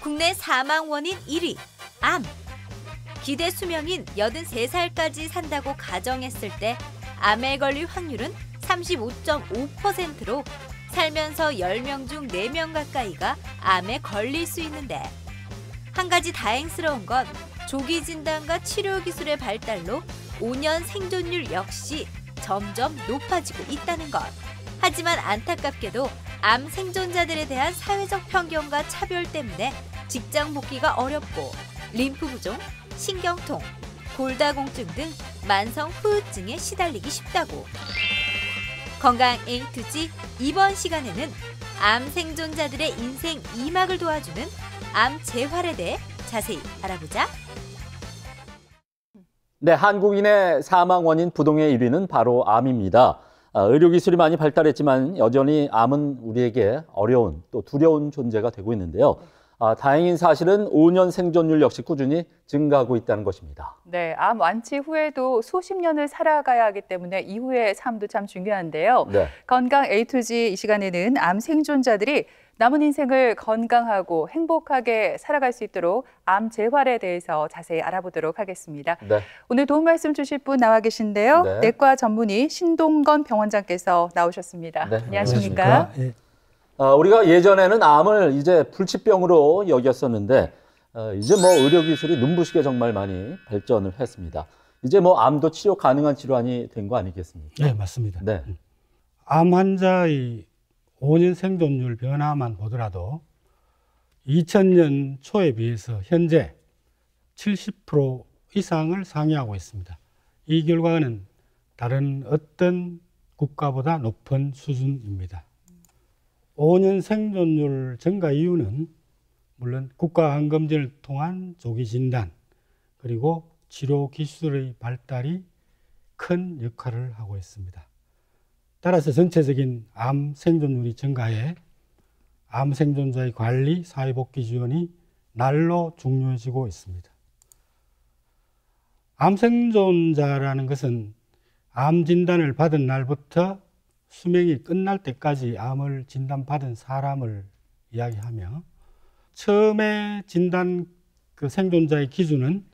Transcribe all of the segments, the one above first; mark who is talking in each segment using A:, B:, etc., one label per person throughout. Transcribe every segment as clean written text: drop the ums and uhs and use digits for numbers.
A: 국내 사망 원인 1위, 암. 기대 수명인 83살까지 산다고 가정했을 때 암에 걸릴 확률은 35.5%로 살면서 10명 중 4명 가까이가 암에 걸릴 수 있는데, 한 가지 다행스러운 건 조기 진단과 치료 기술의 발달로 5년 생존율 역시 점점 높아지고 있다는 것. 하지만 안타깝게도 암 생존자들에 대한 사회적 편견과 차별 때문에 직장 복귀가 어렵고 림프 부종, 신경통, 골다공증 등 만성 후유증에 시달리기 쉽다고. 건강 A to G 이번 시간에는 암 생존자들의 인생 2막을 도와주는 암 재활에 대해 자세히 알아보자.
B: 네, 한국인의 사망 원인 부동의 1위는 바로 암입니다. 의료기술이 많이 발달했지만 여전히 암은 우리에게 어려운 또 두려운 존재가 되고 있는데요. 다행인 사실은 5년 생존율 역시 꾸준히 증가하고 있다는 것입니다.
C: 네, 암 완치 후에도 수십 년을 살아가야 하기 때문에 이후의 삶도 참 중요한데요.
B: 네.
C: 건강 A to G 이 시간에는 암 생존자들이 남은 인생을 건강하고 행복하게 살아갈 수 있도록 암 재활에 대해서 자세히 알아보도록 하겠습니다.
B: 네.
C: 오늘 도움 말씀 주실 분 나와 계신데요.
B: 네.
C: 내과 전문의 신동건 병원장께서 나오셨습니다.
B: 네.
C: 안녕하십니까?
D: 예.
B: 우리가 예전에는 암을 이제 불치병으로 여겼었는데 이제 뭐 의료기술이 눈부시게 정말 많이 발전을 했습니다. 이제 뭐 암도 치료 가능한 질환이 된 거 아니겠습니까?
D: 네, 맞습니다.
B: 네.
D: 암 환자의 5년 생존율 변화만 보더라도 2000년 초에 비해서 현재 70% 이상을 상회하고 있습니다. 이 결과는 다른 어떤 국가보다 높은 수준입니다. 5년 생존율 증가 이유는 물론 국가 암검진을 통한 조기 진단 그리고 치료 기술의 발달이 큰 역할을 하고 있습니다. 따라서 전체적인 암 생존율이 증가해 암 생존자의 관리, 사회복귀 지원이 날로 중요해지고 있습니다. 암 생존자라는 것은 암 진단을 받은 날부터 수명이 끝날 때까지 암을 진단받은 사람을 이야기하며, 처음에 진단 생존자의 기준은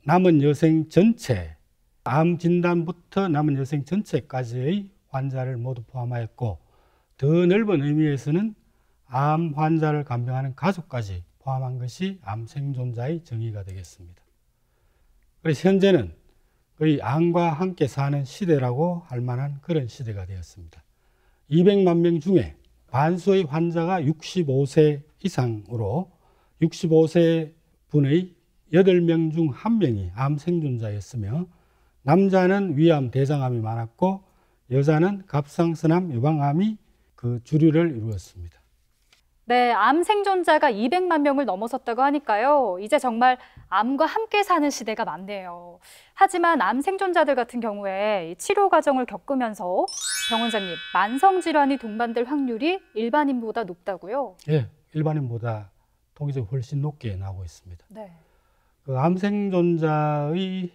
D: 남은 여생 전체, 암 진단부터 남은 여생 전체까지의 환자를 모두 포함하였고, 더 넓은 의미에서는 암 환자를 간병하는 가족까지 포함한 것이 암 생존자의 정의가 되겠습니다. 그래서 현재는 거의 암과 함께 사는 시대라고 할 만한 그런 시대가 되었습니다. 200만 명 중에 반수의 환자가 65세 이상으로 65세 분의 8명 중 1명이 암 생존자였으며, 남자는 위암, 대장암이 많았고 여자는 갑상선암, 유방암이 그 주류를 이루었습니다.
E: 네, 암 생존자가 200만 명을 넘어섰다고 하니까요. 이제 정말 암과 함께 사는 시대가 맞네요. 하지만 암 생존자들 같은 경우에 치료 과정을 겪으면서 병원장님, 만성 질환이 동반될 확률이 일반인보다 높다고요?
D: 예, 일반인보다 통계적으로 훨씬 높게 나오고 있습니다.
E: 네.
D: 암 생존자의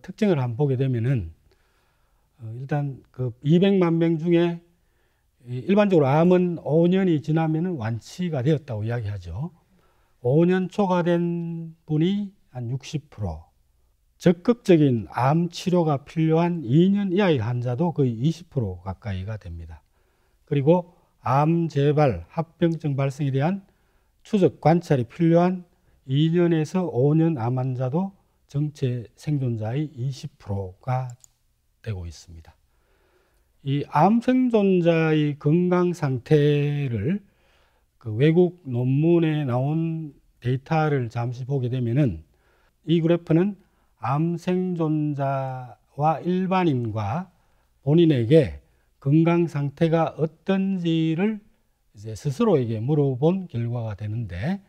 D: 특징을 한번 보게 되면은 일단 200만 명 중에 일반적으로 암은 5년이 지나면 완치가 되었다고 이야기하죠. 5년 초과된 분이 한 60%, 적극적인 암 치료가 필요한 2년 이하의 환자도 거의 20% 가까이가 됩니다. 그리고 암 재발, 합병증 발생에 대한 추적 관찰이 필요한 2년에서 5년 암 환자도 전체 생존자의 20%가 되고 있습니다. 이 암 생존자의 건강 상태를 외국 논문에 나온 데이터를 잠시 보게 되면은, 이 그래프는 암 생존자와 일반인과 본인에게 건강 상태가 어떤지를 이제 스스로에게 물어본 결과가 되는데,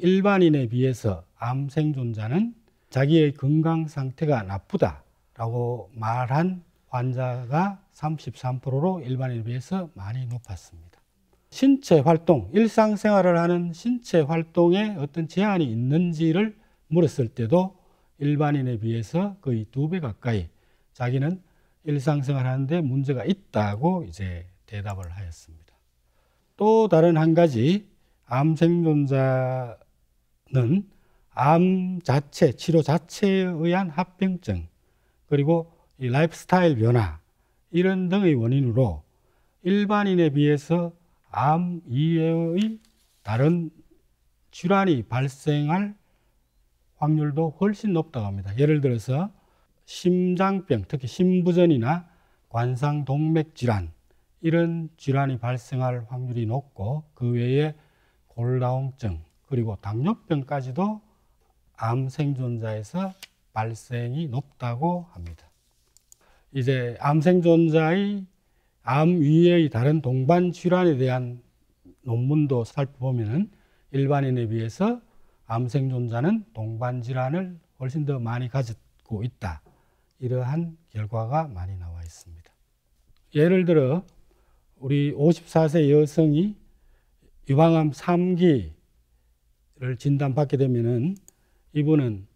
D: 일반인에 비해서 암 생존자는 자기의 건강 상태가 나쁘다라고 말한 환자가 33%로 일반인에 비해서 많이 높았습니다. 신체 활동, 일상생활을 하는 신체 활동에 어떤 제한이 있는지를 물었을 때도 일반인에 비해서 거의 2배 가까이 자기는 일상생활 하는데 문제가 있다고 이제 대답을 하였습니다. 또 다른 한 가지 암 생존자의 암 자체, 치료 자체에 의한 합병증, 그리고 이 라이프스타일 변화 이런 등의 원인으로 일반인에 비해서 암 이외의 다른 질환이 발생할 확률도 훨씬 높다고 합니다. 예를 들어서 심장병, 특히 심부전이나 관상동맥질환 이런 질환이 발생할 확률이 높고, 그 외에 골다공증 그리고 당뇨병까지도 암 생존자에서 발생이 높다고 합니다. 이제 암 생존자의 암 위의 다른 동반 질환에 대한 논문도 살펴보면 일반인에 비해서 암 생존자는 동반 질환을 훨씬 더 많이 가지고 있다, 이러한 결과가 많이 나와 있습니다. 예를 들어 우리 54세 여성이 유방암 3기를 진단받게 되면은 이분은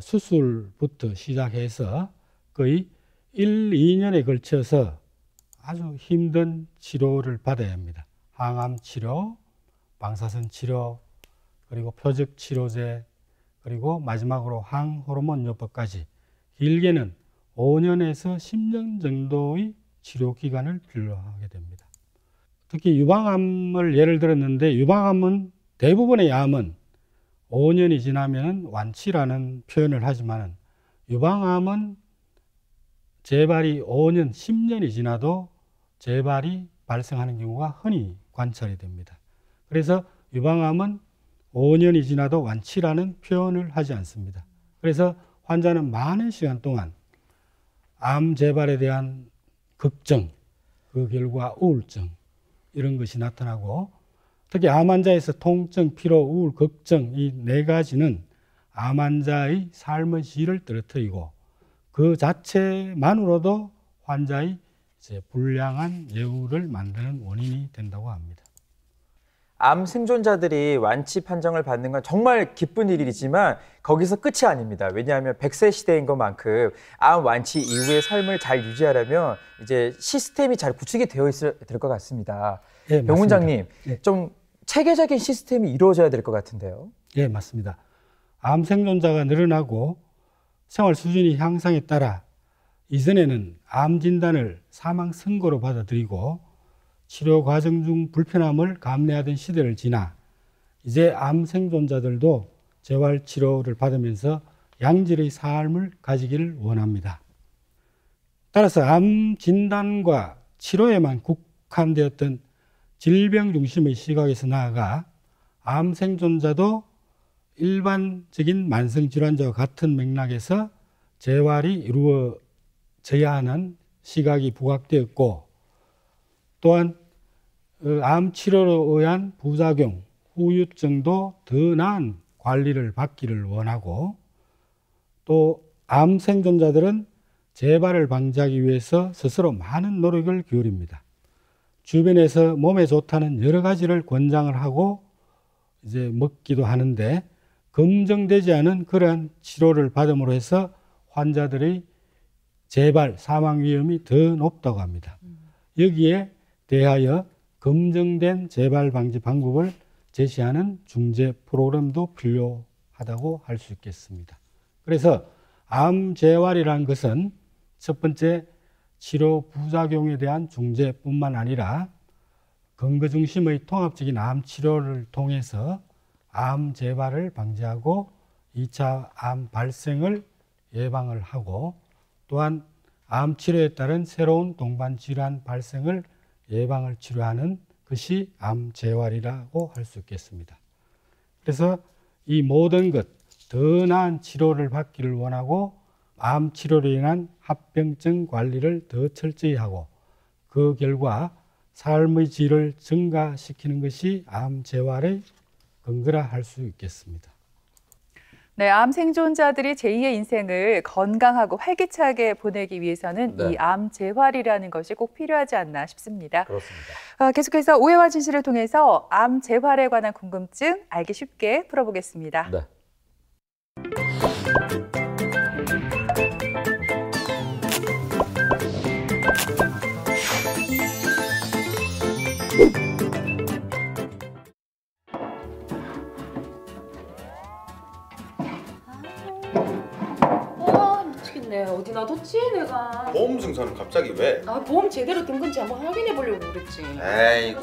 D: 수술부터 시작해서 거의 1, 2년에 걸쳐서 아주 힘든 치료를 받아야 합니다. 항암 치료, 방사선 치료, 그리고 표적 치료제, 그리고 마지막으로 항호르몬 요법까지 길게는 5년에서 10년 정도의 치료 기간을 필요하게 됩니다. 특히 유방암을 예를 들었는데, 유방암은 대부분의 암은 5년이 지나면 완치라는 표현을 하지만 유방암은 재발이 5년, 10년이 지나도 재발이 발생하는 경우가 흔히 관찰이 됩니다. 그래서 유방암은 5년이 지나도 완치라는 표현을 하지 않습니다. 그래서 환자는 많은 시간 동안 암 재발에 대한 걱정, 그 결과 우울증 이런 것이 나타나고, 특히 암 환자에서 통증, 피로, 우울, 걱정 이 네 가지는 암 환자의 삶의 질을 떨어뜨리고 그 자체만으로도 환자의 이제 불량한 예후를 만드는 원인이 된다고 합니다.
F: 암 생존자들이 완치 판정을 받는 건 정말 기쁜 일이지만 거기서 끝이 아닙니다. 왜냐하면 100세 시대인 것만큼 암 완치 이후의 삶을 잘 유지하려면 이제 시스템이 잘 구축이 되어 있어야 될 것 같습니다.
D: 네,
F: 병 원장님,
D: 네.
F: 좀 체계적인 시스템이 이루어져야 될 것 같은데요.
D: 예, 맞습니다. 암 생존자가 늘어나고 생활 수준이 향상에 따라 이전에는 암 진단을 사망 선고로 받아들이고 치료 과정 중 불편함을 감내하던 시대를 지나 이제 암 생존자들도 재활 치료를 받으면서 양질의 삶을 가지기를 원합니다. 따라서 암 진단과 치료에만 국한되었던 질병 중심의 시각에서 나아가 암 생존자도 일반적인 만성질환자와 같은 맥락에서 재활이 이루어져야 하는 시각이 부각되었고, 또한 암 치료로 의한 부작용, 후유증도 더 나은 관리를 받기를 원하고, 또 암 생존자들은 재발을 방지하기 위해서 스스로 많은 노력을 기울입니다. 주변에서 몸에 좋다는 여러 가지를 권장을 하고 이제 먹기도 하는데, 검증되지 않은 그러한 치료를 받음으로 해서 환자들의 재발, 사망 위험이 더 높다고 합니다. 여기에 대하여 검증된 재발 방지 방법을 제시하는 중재 프로그램도 필요하다고 할 수 있겠습니다. 그래서 암 재활이라는 것은 첫 번째 치료 부작용에 대한 중재뿐만 아니라 근거 중심의 통합적인 암 치료를 통해서 암 재발을 방지하고 2차 암 발생을 예방을 하고, 또한 암 치료에 따른 새로운 동반 질환 발생을 예방을 치료하는 것이 암 재활이라고 할 수 있겠습니다. 그래서 이 모든 것, 더 나은 치료를 받기를 원하고 암 치료로 인한 합병증 관리를 더 철저히 하고 그 결과 삶의 질을 증가시키는 것이 암 재활의 근거라 할 수 있겠습니다.
C: 네, 암 생존자들이 제2의 인생을 건강하고 활기차게 보내기 위해서는
B: 네.
C: 이 암 재활이라는 것이 꼭 필요하지 않나 싶습니다.
B: 그렇습니다.
C: 계속해서 오해와 진실을 통해서 암 재활에 관한 궁금증 알기 쉽게 풀어보겠습니다.
B: 네.
G: 모르겠네. 어디 놔뒀지 내가.
H: 보험 증서는 갑자기 왜?
G: 아, 보험 제대로 된 건지 한번 확인해 보려고 그랬지.
H: 에이,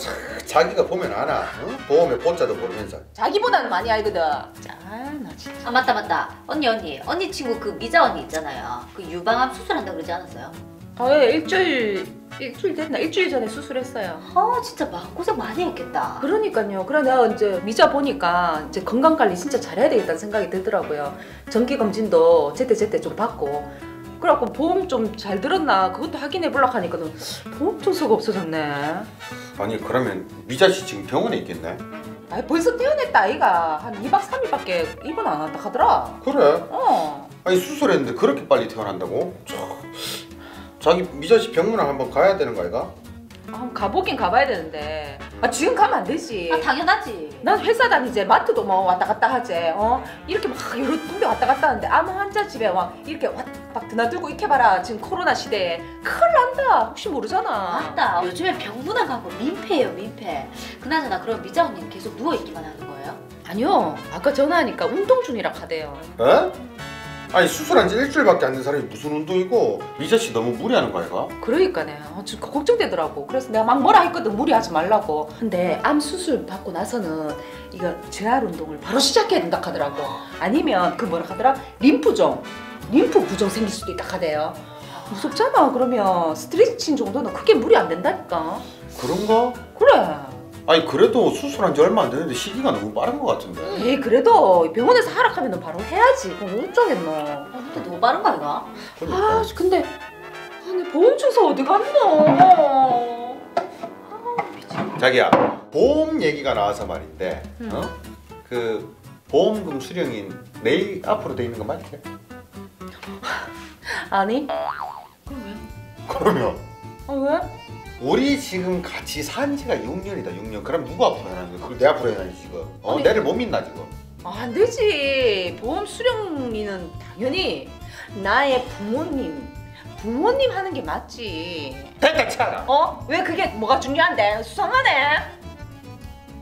H: 자기가 보면 알아. 응? 보험의 보자도 모르면서.
G: 자기보다는 많이 알거든. 나 진짜.
A: 아 맞다. 언니 친구 그 미자 언니 있잖아요. 그 유방암 수술한다고 그러지 않았어요?
G: 예, 일주일 됐나? 일주일 전에 수술했어요.
A: 진짜 마음고생 많이 했겠다.
G: 그러니까요. 그래 내가 이제 미자 보니까 이제 건강 관리 진짜 잘해야 되겠다는 생각이 들더라고요. 정기 검진도 제때 좀 받고. 그래갖고 보험 좀 잘 들었나 그것도 확인해 보려고 하니까는 보험 증서가 없어졌네.
H: 아니 그러면 미자 씨 지금 병원에 있겠네?
G: 아 벌써 퇴원했다 아이가. 한 2박 3일밖에 입원 안 한다 하더라.
H: 그래?
G: 어.
H: 아니 수술했는데 그렇게 빨리 퇴원한다고? 자기 미자 씨 병문안 한번 가야 되는 거 아이가?
G: 한번 가보긴 가봐야 되는데 지금 가면 안 되지.
A: 당연하지.
G: 난 회사 다니지 마트도 뭐 왔다 갔다 하지. 이렇게 막 여러 군데 왔다 갔다 하는데 암 환자 집에 막 이렇게 막 드나들고 이렇게 봐라. 지금 코로나 시대에 큰일 난다. 혹시 모르잖아.
A: 맞다. 요즘에 병문안 가고 민폐예요, 민폐. 그나저나 그럼 미자 언니는 계속 누워있기만 하는 거예요?
G: 아니요. 아까 전화하니까 운동 중이라 하대요.
H: 에? 아니 수술한 지 일주일밖에 안 된 사람이 무슨 운동이고 미자 씨 너무 무리하는 거 아이가?
G: 그러니까네. 지금 걱정되더라고. 그래서 내가 막 뭐라 했거든. 무리하지 말라고. 근데 암 수술 받고 나서는 이거 재활 운동을 바로 시작해야 된다 하더라고. 아니면 그 뭐라 하더라? 림프 부종 생길 수도 있다 하대요. 무섭잖아. 그러면 스트레칭 정도는 크게 무리 안 된다니까.
H: 그런가?
G: 그래.
H: 아니 그래도 수술한 지 얼마 안 됐는데 시기가 너무 빠른 것 같은데.
G: 에이 그래도 병원에서 하락하면 바로 해야지. 그럼 어쩌겠노.
A: 근데 너무 빠른 거 아이가?
G: 아 근데 아니 보험 증서 어디 갔노?
H: 자기야 보험 얘기가 나와서 말인데 그 보험금 수령인 내일 앞으로 돼 있는 거 맞지?
G: 아니.
H: 그러면
G: 왜?
H: 우리 지금 같이 산 지가 6년이다 6년. 그럼 누가 앞으로 해놨는 거야? 그걸 내 앞으로 해놔야지 지금.
G: 아니.
H: 내를 못 믿나 지금?
G: 안 되지. 보험 수령인은 당연히 나의 부모님 하는 게 맞지.
H: 됐다 차라.
G: 왜 그게 뭐가 중요한데? 수상하네.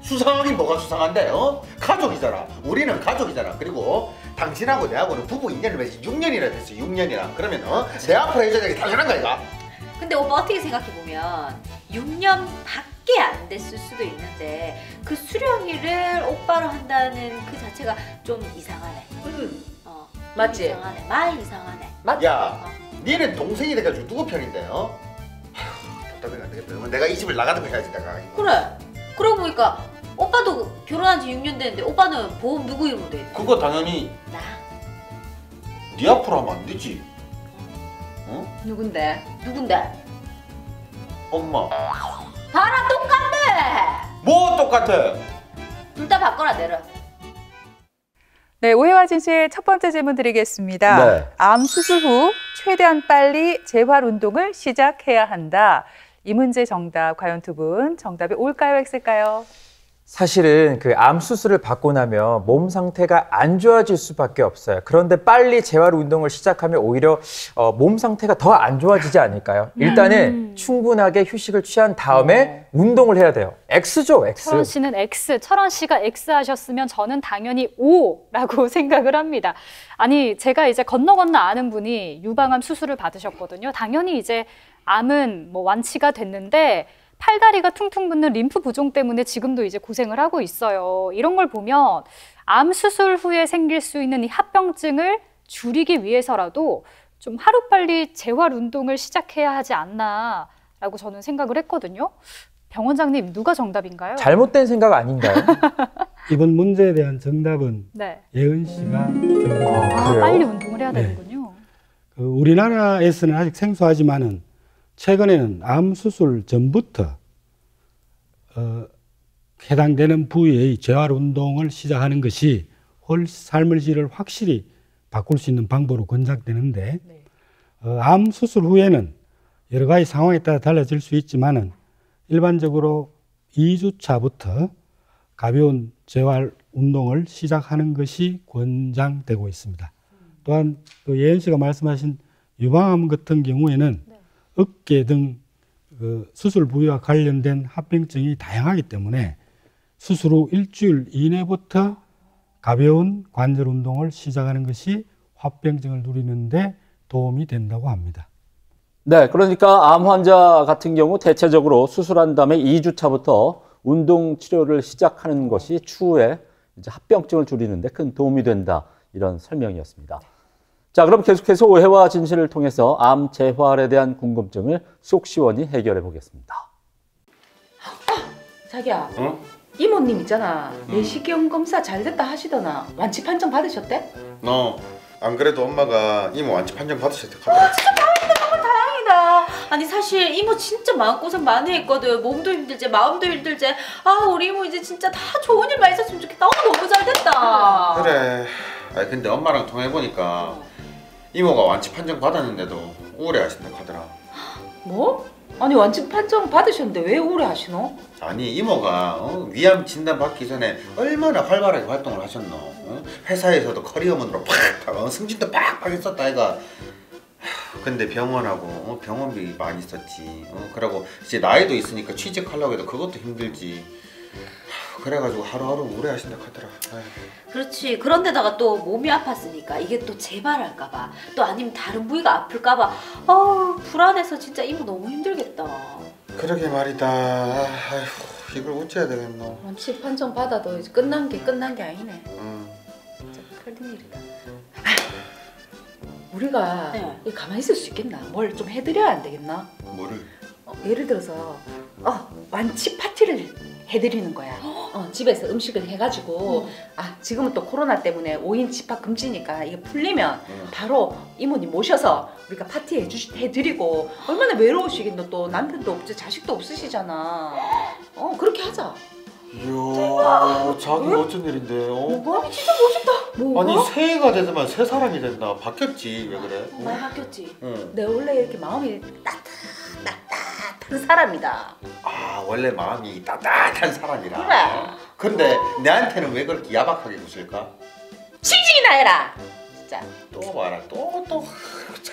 H: 수상하긴 뭐가 수상한데? 가족이잖아. 우리는 가족이잖아. 그리고 당신하고 내하고는 부부 인연을 맺은 6년이나 됐어 6년이나. 그러면 내 앞으로 해줘야 되는 게 당연한 거 아이가?
A: 근데 오빠 어떻게 생각해보면 6년밖에 안 됐을 수도 있는데 그 수령이를 오빠로 한다는 그 자체가 좀 이상하네.
G: 맞지?
A: 이상하네. 많이 이상하네.
H: 야, 니는 동생이 돼가지고 누구 편인데? 아휴, 답답해 안 되겠다. 그러면 내가 이 집을 나가는 거 해야지 내가.
A: 그래. 그러고 보니까 오빠도 결혼한 지 6년 됐는데 오빠는 보험 누구 이름으로 돼 있대?
H: 그거 당연히
A: 나.
H: 네 앞으로 하면 안 되지.
G: 누군데?
A: 누군데?
H: 엄마.
A: 나랑 똑같네.
H: 뭐 똑같아?
A: 둘 다 바꿔라 내려.
C: 네, 오해와 진실 첫 번째 질문 드리겠습니다.
B: 네.
C: 암 수술 후 최대한 빨리 재활 운동을 시작해야 한다. 이 문제 정답 과연 두 분 정답이 올까요, X일까요?
F: 사실은 그 암 수술을 받고 나면 몸 상태가 안 좋아질 수밖에 없어요. 그런데 빨리 재활 운동을 시작하면 오히려 몸 상태가 더 안 좋아지지 않을까요? 일단은 충분하게 휴식을 취한 다음에 운동을 해야 돼요. X죠, X.
E: 철원 씨는 X, 철원 씨가 X 하셨으면 저는 당연히 O라고 생각을 합니다. 아니, 제가 이제 건너 아는 분이 유방암 수술을 받으셨거든요. 당연히 이제 암은 뭐 완치가 됐는데 팔다리가 퉁퉁 붓는 림프 부종 때문에 지금도 이제 고생을 하고 있어요. 이런 걸 보면 암 수술 후에 생길 수 있는 이 합병증을 줄이기 위해서라도 좀 하루빨리 재활 운동을 시작해야 하지 않나라고 저는 생각을 했거든요. 병 원장님, 누가 정답인가요?
F: 잘못된 생각 아닌가요?
D: 이번 문제에 대한 정답은
E: 네.
D: 예은 씨가 정답입니다.
F: 그래요?
E: 빨리 운동을 해야
D: 네.
E: 되는군요.
D: 우리나라에서는 아직 생소하지만은 최근에는 암 수술 전부터 해당되는 부위의 재활 운동을 시작하는 것이 삶의 질을 확실히 바꿀 수 있는 방법으로 권장되는데
E: 네.
D: 암 수술 후에는 여러 가지 상황에 따라 달라질 수 있지만은 일반적으로 2주 차부터 가벼운 재활 운동을 시작하는 것이 권장되고 있습니다. 또한 예은 씨가 말씀하신 유방암 같은 경우에는 어깨 등 수술 부위와 관련된 합병증이 다양하기 때문에 수술 후 일주일 이내부터 가벼운 관절 운동을 시작하는 것이 합병증을 누리는데 도움이 된다고 합니다.
B: 네, 그러니까 암 환자 같은 경우 대체적으로 수술한 다음에 2주차부터 운동 치료를 시작하는 것이 추후에 이제 합병증을 줄이는 데 큰 도움이 된다. 이런 설명이었습니다. 자, 그럼 계속해서 오해와 진실을 통해서 암 재활에 대한 궁금증을 속 시원히 해결해 보겠습니다.
G: 자기야,
H: 어?
G: 이모님 있잖아. 내시경 검사 잘 됐다 하시더나. 완치 판정 받으셨대?
H: 너 안 그래도 엄마가 이모 완치 판정 받으셨대. 가더라.
A: 다행이다. 아니 사실 이모 진짜 마음고생 많이 했거든. 몸도 힘들지 마음도 힘들지. 아 우리 이모 이제 진짜 다 좋은 일만 있었으면 좋겠다. 너무 잘 됐다.
H: 그래. 아니 근데 엄마랑 통화해보니까 이모가 완치 판정 받았는데도 우울해하신다 하더라.
G: 뭐? 아니 완치 판정 받으셨는데 왜 우울해하시노?
H: 아니 이모가 위암 진단 받기 전에 얼마나 활발하게 활동을 하셨노. 회사에서도 커리어문으로 팍 승진도 팍팍 했었다 아이가. 근데 병원하고 병원비 많이 썼지. 그러고 이제 나이도 있으니까 취직하려고 해도 그것도 힘들지. 그래가지고 하루하루 우울해하신다 하더라.
A: 그렇지. 그런데다가 또 몸이 아팠으니까 이게 또 재발할까봐 또 아니면 다른 부위가 아플까봐 불안해서 진짜 이모 너무 힘들겠다.
H: 그러게 말이다. 아휴 이걸 어찌해야 되겠노.
G: 완치 판정 받아도 이제 끝난 게 아니네. 진짜 큰일 일이다. 우리가
A: 네.
G: 가만히 있을 수 있겠나? 뭘 좀 해드려야 안 되겠나?
H: 뭐를?
G: 예를 들어서 완치 파티를 해드리는 거야. 집에서 음식을 해가지고 지금은 또 코로나 때문에 5인 집합 금지니까 이게 풀리면 바로 이모님 모셔서 우리가 파티 해드리고. 얼마나 외로우시겠노. 또 남편도 없지 자식도 없으시잖아. 그렇게 하자.
H: 이야 자기 어쩐 일인데.
G: 뭐가? 진짜 멋있다. 뭐가?
H: 아니 새해가 되더만 새 사람이 된다. 바뀌었지. 왜 그래?
A: 많이 바뀌었지.
H: 응.
G: 내가 원래 이렇게 마음이 따뜻한 사람이다.
H: 아 원래 마음이 따뜻한 사람이라.
G: 그래.
H: 근데 내한테는 왜 그렇게 야박하게 웃을까?
G: 취직이나 해라. 진짜.
H: 또 봐라 또.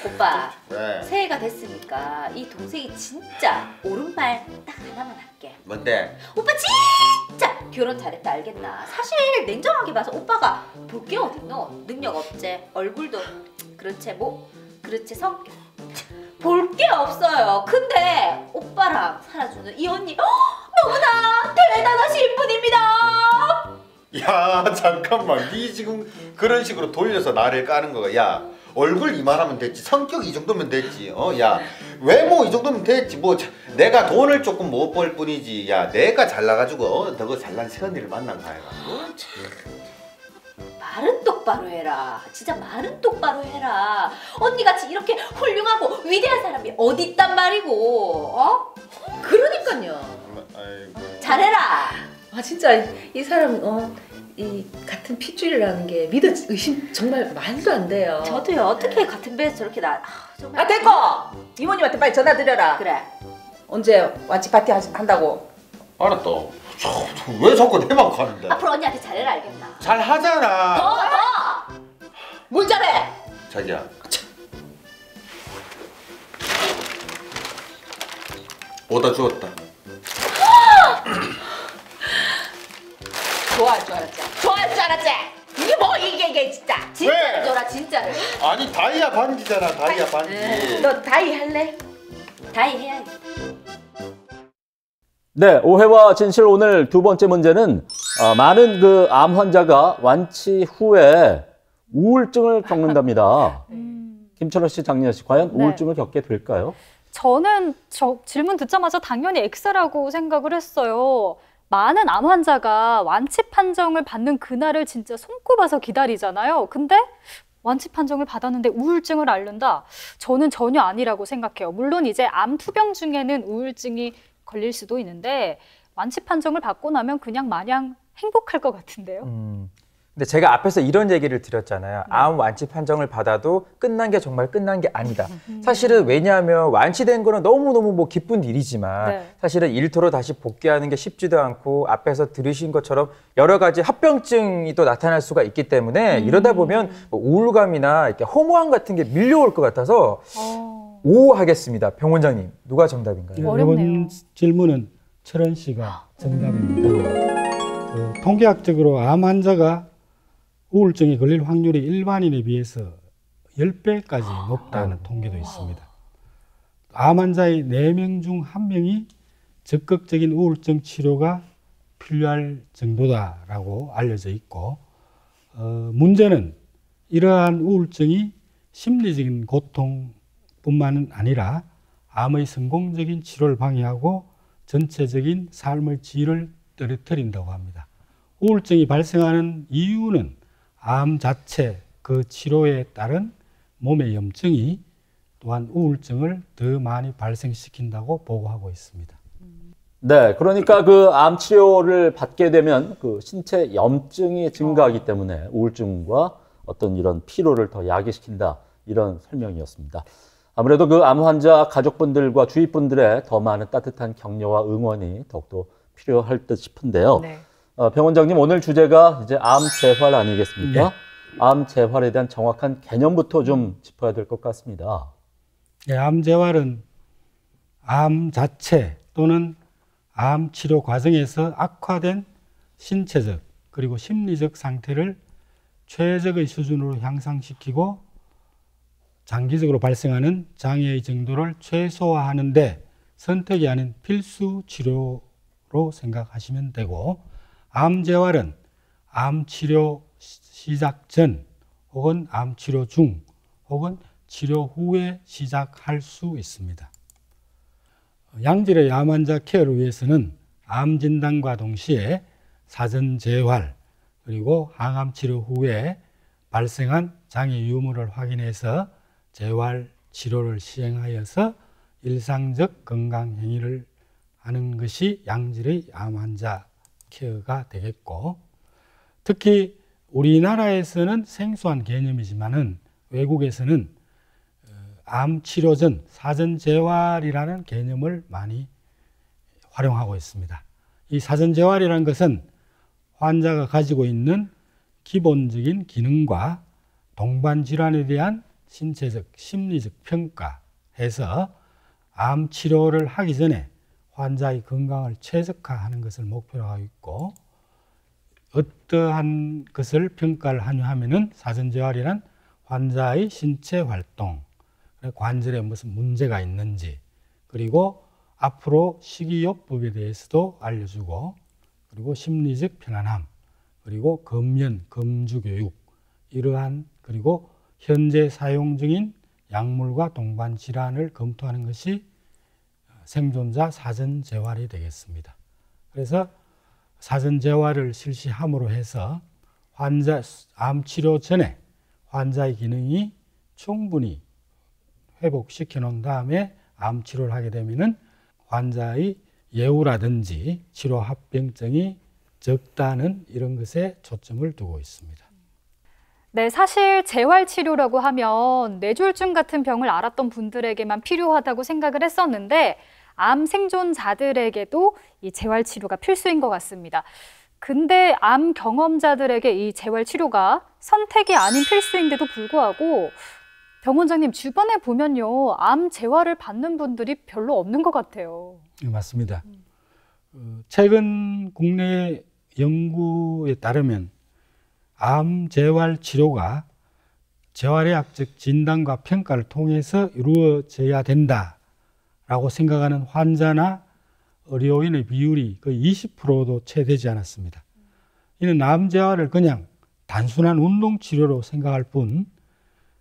A: 오빠
H: 왜?
A: 새해가 됐으니까 이 동생이 진짜 옳은 말 딱 하나만 할게.
H: 뭔데?
A: 오빠 진짜 결혼 잘했다 알겠나? 사실 냉정하게 봐서 오빠가 볼 게 어딨노? 능력 없지, 얼굴도 그렇지 그렇지 성격 볼 게 없어요. 근데 오빠랑 살아주는 이 언니 너무나 대단하신 분입니다.
H: 야 잠깐만 네 지금 그런 식으로 돌려서 나를 까는 거가. 야 얼굴 이만하면 됐지. 성격 이 정도면 됐지. 야 외모 이 정도면 됐지. 뭐 내가 돈을 조금 못 벌 뿐이지. 야 내가 잘나가지고 너가 잘난 새언니를 만난 거야.
A: 말은 똑바로 해라. 진짜 말은 똑바로 해라. 언니같이 이렇게 훌륭하고 위대한 사람이 어디 있단 말이고.
G: 그러니까요.
H: 아이고.
A: 잘해라.
G: 진짜 이 사람 이 같은 핏줄이라는 게 의심 정말 말도 안 돼요.
A: 저도요. 어떻게 같은 배에서 저렇게 정말.
G: 됐고 이모님한테 빨리 전화 드려라.
A: 그래.
G: 언제 완치 파티 한다고?
H: 알았다. 왜 자꾸 내만 가는데?
A: 앞으로 언니한테 잘해라 알겠나?
H: 잘 하잖아.
A: 더!
G: 뭘 잘해?
H: 자기야. 오다 주었다.
G: 좋아할 줄 알았지? 좋아할 줄 알았지? 이게 뭐 이게 진짜.
A: 진짜를
H: 왜?
A: 줘라 진짜를.
H: 아니 다이아 반지잖아. 다이아 반지.
G: 너 다이 할래?
A: 다이 해야겠다.
B: 네, 오해와 진실 오늘 두 번째 문제는 많은 그 암 환자가 완치 후에 우울증을 겪는답니다. 김철호 씨, 장미아 씨, 과연
E: 네.
B: 우울증을 겪게 될까요?
E: 저는 질문 듣자마자 당연히 X라고 생각을 했어요. 많은 암 환자가 완치 판정을 받는 그날을 진짜 손꼽아서 기다리잖아요. 근데 완치 판정을 받았는데 우울증을 앓는다? 저는 전혀 아니라고 생각해요. 물론 이제 암 투병 중에는 우울증이 걸릴 수도 있는데 완치 판정을 받고 나면 그냥 마냥 행복할 것 같은데요.
F: 근데 제가 앞에서 이런 얘기를 드렸잖아요. 암 완치 판정을 받아도 끝난 게 정말 끝난 게 아니다. 사실은 왜냐하면 완치된 거는 너무너무 뭐 기쁜 일이지만
E: 네.
F: 사실은 일터로 다시 복귀하는 게 쉽지도 않고 앞에서 들으신 것처럼 여러 가지 합병증이 또 나타날 수가 있기 때문에 이러다 보면 뭐 우울감이나 이렇게 허무함 같은 게 밀려올 것 같아서 오 하겠습니다. 병원장님, 누가 정답인가요?
E: 어렵네요.
D: 이번 질문은 철원 씨가 정답입니다. 통계학적으로 암 환자가 우울증에 걸릴 확률이 일반인에 비해서 10배까지 높다는 통계도 있습니다. 암 환자의 4명 중 1명이 적극적인 우울증 치료가 필요할 정도다라고 알려져 있고, 문제는 이러한 우울증이 심리적인 고통뿐만 아니라 암의 성공적인 치료를 방해하고 전체적인 삶의 질을 떨어뜨린다고 합니다. 우울증이 발생하는 이유는 암 자체 그 치료에 따른 몸의 염증이 또한 우울증을 더 많이 발생시킨다고 보고하고 있습니다.
B: 네, 그러니까 그 암 치료를 받게 되면 그 신체 염증이 증가하기 때문에 우울증과 어떤 이런 피로를 더 야기시킨다, 이런 설명이었습니다. 아무래도 그 암 환자 가족분들과 주위 분들의 더 많은 따뜻한 격려와 응원이 더욱더 필요할 듯 싶은데요.
C: 네.
B: 병원장님, 오늘 주제가 이제 암 재활 아니겠습니까?
D: 네.
B: 암 재활에 대한 정확한 개념부터 좀 짚어야 될 것 같습니다.
D: 네, 암 재활은 암 자체 또는 암 치료 과정에서 악화된 신체적 그리고 심리적 상태를 최적의 수준으로 향상시키고 장기적으로 발생하는 장애의 정도를 최소화하는 데 선택이 아닌 필수 치료로 생각하시면 되고, 암 재활은 암 치료 시작 전 혹은 암 치료 중 혹은 치료 후에 시작할 수 있습니다. 양질의 암 환자 케어를 위해서는 암 진단과 동시에 사전 재활 그리고 항암 치료 후에 발생한 장애 유무를 확인해서 재활 치료를 시행하여서 일상적 건강 행위를 하는 것이 양질의 암 환자 케어가 되겠고, 특히 우리나라에서는 생소한 개념이지만은 외국에서는 암 치료 전 사전 재활이라는 개념을 많이 활용하고 있습니다. 이 사전 재활이라는 것은 환자가 가지고 있는 기본적인 기능과 동반 질환에 대한 신체적, 심리적 평가해서 암 치료를 하기 전에 환자의 건강을 최적화하는 것을 목표로 하고 있고, 어떠한 것을 평가를 하냐면은 사전 재활이란 환자의 신체 활동, 관절에 무슨 문제가 있는지, 그리고 앞으로 식이요법에 대해서도 알려주고, 그리고 심리적 편안함, 그리고 검연, 검주 교육, 이러한, 그리고 현재 사용 중인 약물과 동반 질환을 검토하는 것이 생존자 사전 재활이 되겠습니다. 그래서 사전 재활을 실시함으로 해서 환자 암 치료 전에 환자의 기능이 충분히 회복시켜 놓은 다음에 암 치료를 하게 되면은 환자의 예후라든지 치료 합병증이 적다는 이런 것에 초점을 두고 있습니다.
E: 네, 사실 재활치료라고 하면 뇌졸중 같은 병을 앓았던 분들에게만 필요하다고 생각을 했었는데 암 생존자들에게도 이 재활치료가 필수인 것 같습니다. 근데 암 경험자들에게 이 재활치료가 선택이 아닌 필수인데도 불구하고 병원장님, 주변에 보면요, 암 재활을 받는 분들이 별로 없는 것 같아요.
D: 네, 맞습니다. 최근 국내 연구에 따르면 암 재활 치료가 재활의학적 진단과 평가를 통해서 이루어져야 된다라고 생각하는 환자나 의료인의 비율이 거의 20%도 채 되지 않았습니다. 이는 암 재활을 그냥 단순한 운동 치료로 생각할 뿐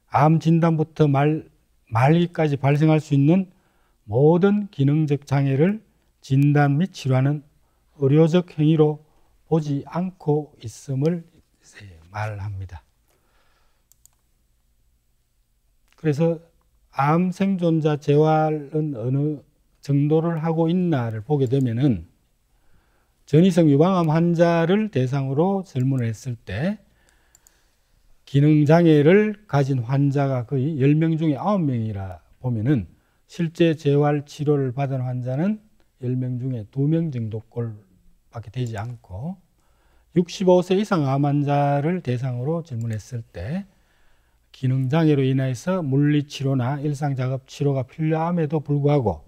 D: 암 진단부터 말기까지 발생할 수 있는 모든 기능적 장애를 진단 및 치료하는 의료적 행위로 보지 않고 있음을 말합니다. 그래서 암 생존자 재활은 어느 정도를 하고 있나를 보게 되면은 전이성 유방암 환자를 대상으로 질문을 했을 때 기능장애를 가진 환자가 거의 10명 중에 9명이라 보면은 실제 재활 치료를 받은 환자는 10명 중에 2명 정도꼴밖에 되지 않고 65세 이상 암 환자를 대상으로 질문했을 때 기능장애로 인해서 물리치료나 일상작업 치료가 필요함에도 불구하고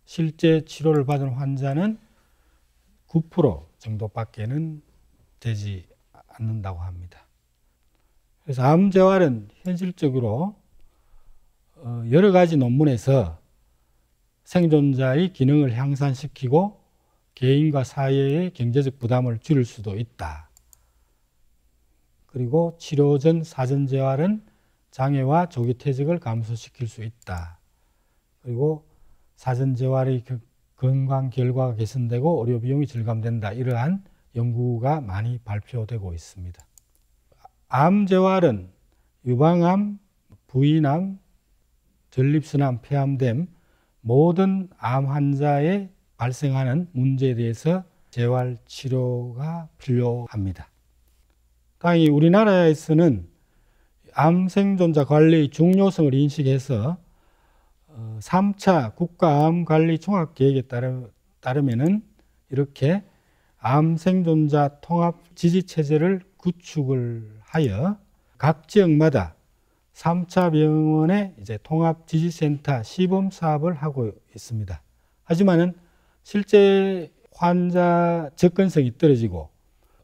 D: 실제 치료를 받은 환자는 9% 정도밖에는 되지 않는다고 합니다. 그래서 암 재활은 현실적으로 여러 가지 논문에서 생존자의 기능을 향상시키고 개인과 사회의 경제적 부담을 줄일 수도 있다. 그리고 치료 전 사전 재활은 장애와 조기 퇴직을 감소시킬 수 있다. 그리고 사전 재활의 건강 결과가 개선되고 의료 비용이 절감된다. 이러한 연구가 많이 발표되고 있습니다. 암 재활은 유방암, 부인암, 전립선암, 폐암 등 모든 암 환자에 발생하는 문제에 대해서 재활 치료가 필요합니다. 당연히 우리나라에서는 암 생존자 관리의 중요성을 인식해서 3차 국가암관리 종합계획에 따르면은 이렇게 암 생존자 통합 지지체제를 구축을 하여 각 지역마다 3차 병원의 통합 지지센터 시범 사업을 하고 있습니다. 하지만은 실제 환자 접근성이 떨어지고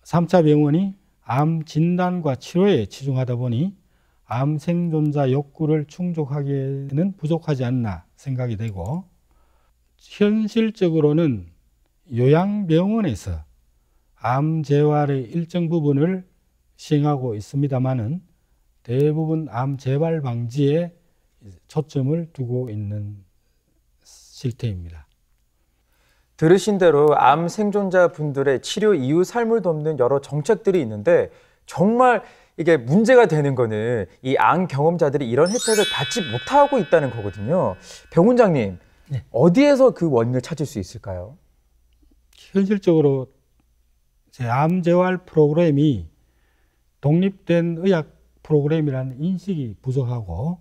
D: 3차 병원이 암 진단과 치료에 치중하다 보니 암 생존자 욕구를 충족하기에는 부족하지 않나 생각이 되고, 현실적으로는 요양병원에서 암 재활의 일정 부분을 시행하고 있습니다만은 대부분 암 재발 방지에 초점을 두고 있는 실태입니다.
F: 들으신 대로 암 생존자 분들의 치료 이후 삶을 돕는 여러 정책들이 있는데, 정말 이게 문제가 되는 거는 이 암 경험자들이 이런 혜택을 받지 못하고 있다는 거거든요. 병원장님,
D: 네.
F: 어디에서 그 원인을 찾을 수 있을까요?
D: 현실적으로 암 재활 프로그램이 독립된 의학 프로그램이라는 인식이 부족하고,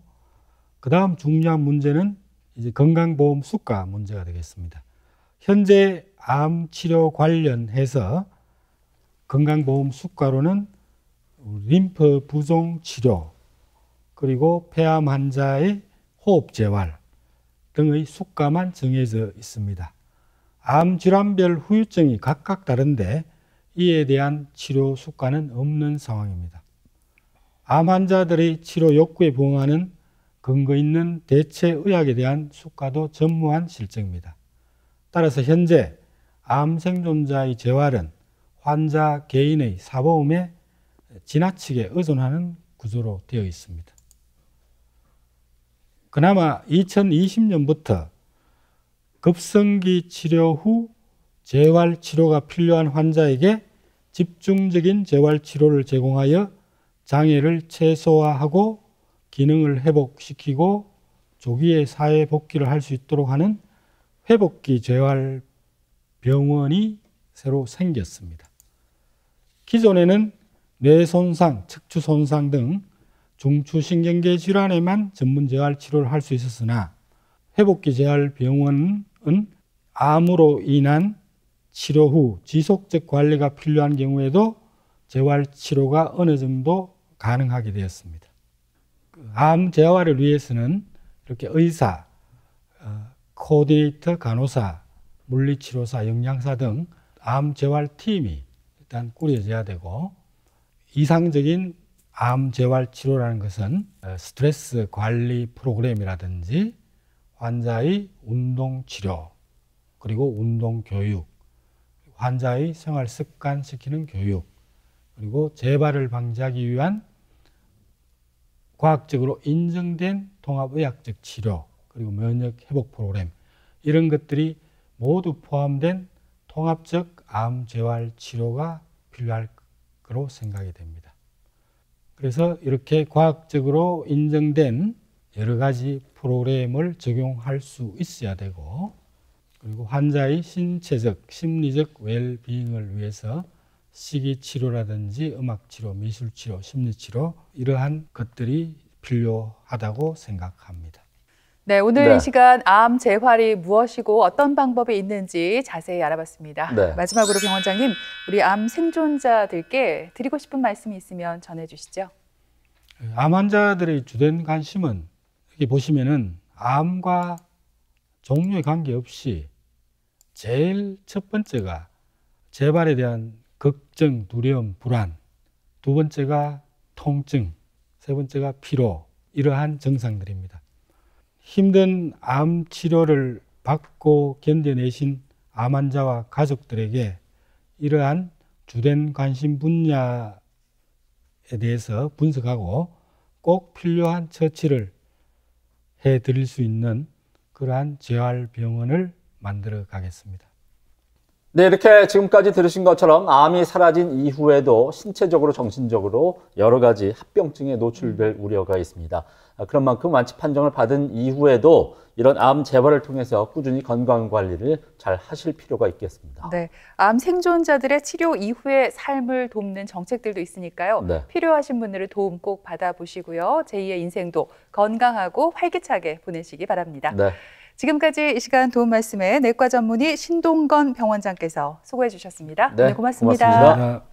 D: 그 다음 중요한 문제는 이제 건강보험 수가 문제가 되겠습니다. 현재 암 치료 관련해서 건강보험 수가로는 림프 부종 치료, 그리고 폐암 환자의 호흡 재활 등의 수가만 정해져 있습니다. 암 질환별 후유증이 각각 다른데 이에 대한 치료 수가는 없는 상황입니다. 암 환자들의 치료 욕구에 부응하는 근거 있는 대체 의학에 대한 수가도 전무한 실정입니다. 따라서 현재 암 생존자의 재활은 환자 개인의 사보험에 지나치게 의존하는 구조로 되어 있습니다. 그나마 2020년부터 급성기 치료 후 재활 치료가 필요한 환자에게 집중적인 재활 치료를 제공하여 장애를 최소화하고 기능을 회복시키고 조기에 사회 복귀를 할 수 있도록 하는 회복기 재활 병원이 새로 생겼습니다. 기존에는 뇌 손상, 척추 손상 등 중추신경계 질환에만 전문 재활 치료를 할 수 있었으나, 회복기 재활 병원은 암으로 인한 치료 후 지속적 관리가 필요한 경우에도 재활 치료가 어느 정도 가능하게 되었습니다. 암 재활을 위해서는 이렇게 의사, 코디네이터, 간호사, 물리치료사, 영양사 등 암 재활 팀이 일단 꾸려져야 되고, 이상적인 암 재활 치료라는 것은 스트레스 관리 프로그램이라든지 환자의 운동 치료, 그리고 운동 교육, 환자의 생활 습관 시키는 교육, 그리고 재발을 방지하기 위한 과학적으로 인정된 통합의학적 치료, 그리고 면역 회복 프로그램, 이런 것들이 모두 포함된 통합적 암 재활 치료가 필요할 거로 생각이 됩니다. 그래서 이렇게 과학적으로 인정된 여러 가지 프로그램을 적용할 수 있어야 되고, 그리고 환자의 신체적, 심리적 웰빙을 위해서 식이치료라든지 음악치료, 미술치료, 심리치료, 이러한 것들이 필요하다고 생각합니다.
C: 네, 오늘
B: 네.
C: 이 시간 암 재활이 무엇이고 어떤 방법이 있는지 자세히 알아봤습니다.
B: 네.
C: 마지막으로 병원장님, 우리 암 생존자들께 드리고 싶은 말씀이 있으면 전해주시죠.
D: 암 환자들의 주된 관심은 여기 보시면은 암과 종류에 관계없이 제일 첫 번째가 재발에 대한 걱정, 두려움, 불안, 두 번째가 통증, 세 번째가 피로, 이러한 증상들입니다. 힘든 암 치료를 받고 견뎌내신 암 환자와 가족들에게 이러한 주된 관심 분야에 대해서 분석하고 꼭 필요한 처치를 해드릴 수 있는 그러한 재활병원을 만들어 가겠습니다.
B: 네, 이렇게 지금까지 들으신 것처럼 암이 사라진 이후에도 신체적으로 정신적으로 여러 가지 합병증에 노출될 우려가 있습니다. 그런 만큼 완치 판정을 받은 이후에도 이런 암 재활을 통해서 꾸준히 건강 관리를 잘 하실 필요가 있겠습니다.
C: 네, 암 생존자들의 치료 이후의 삶을 돕는 정책들도 있으니까요.
B: 네.
C: 필요하신 분들은 도움 꼭 받아보시고요. 제2의 인생도 건강하고 활기차게 보내시기 바랍니다.
B: 네.
C: 지금까지 이 시간 도움 말씀에 내과 전문의 신동건 병원장께서 수고해 주셨습니다.
B: 네,
C: 오늘 고맙습니다.
B: 고맙습니다.
D: 감사합니다.